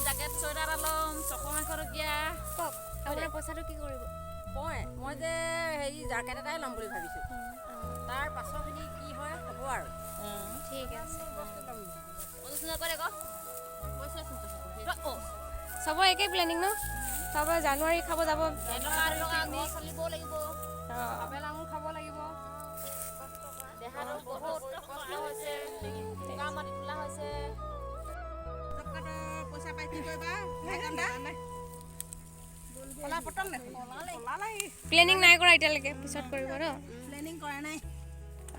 Jacket sweater ল'ম 600 টকীয়া। কওক আপোনাৰ পইচাটো কি কৰিব? মই যে হেৰি জাকেট এটাই ল'ম বুলি ভাবিছোঁ। তাৰ পাছৰখিনি কি হয় হ'ব আৰু। ঠিক আছে। চবৰ একেই প্লেনিং ন? চবৰে জানুৱাৰী খাব যাব। আপেল আঙুৰ খাব লাগিব। দেহাটো বহুত কষ্ট হৈছে, মাটি তোলা হৈছে। পইচা পাই কি কৰিবা? প্লেনিং নাই কৰা এতিয়ালৈকে, পিছত কৰিব ন? প্লেনিং কৰা নাই।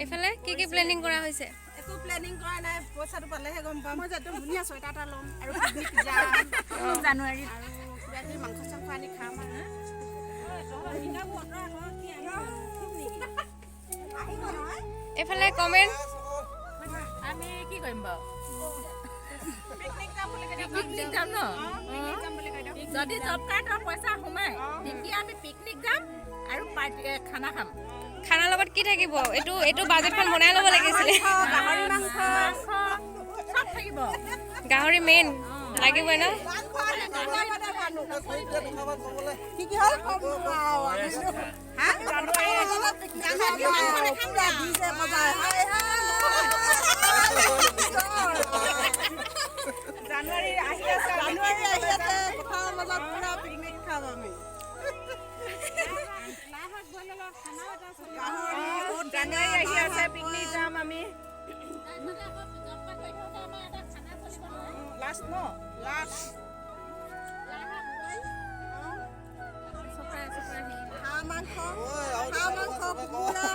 এইফালে কি কি প্লেনিং কৰা হৈছে? একো প্লেনিং কৰা নাই, পইচাটো পালেহে গম পাম। মই যে একদম ধুনীয়া চুৱেটাৰ এটা ল'ম আৰু পিকনিক যাম জানুৱাৰীত আৰু কিবা কিবি মাংস চাংস আনি খাম আৰু। এইফালে কমেণ্ট আমি কি কৰিম বাৰু? পিকনিক যাম ন? যদি জব কাৰ্ডৰ পইচা সোমাই তেতিয়া আমি পিকনিক যাম আৰু খানা খাম। খানাৰ লগত কি থাকিব? এইটো বাজেটখন বনাই ল'ব লাগিছিলে। গাহৰি মাংস চব থাকিব। গাহৰি মেইন লাগিবই ন? জানুৱাৰী আহি আছে, পথাৰৰ মাজত পুৰা পিকনিক খাম আমি। জানুৱাৰী আহি আছে, পিকনিক যাম আমি। লাষ্ট ন? লাষ্ট হাঁহ মাংস কুকুৰা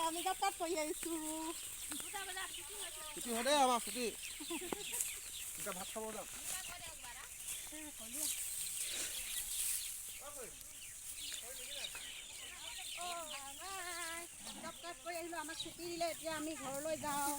আমি তাত কৰি আহিছোঁ। ছুটি হয় দেই আমাৰ ছুটি। এতিয়া ভাত খাব যাম। আমাক ছুটি দিলে, এতিয়া আমি ঘৰলৈ যাওঁ।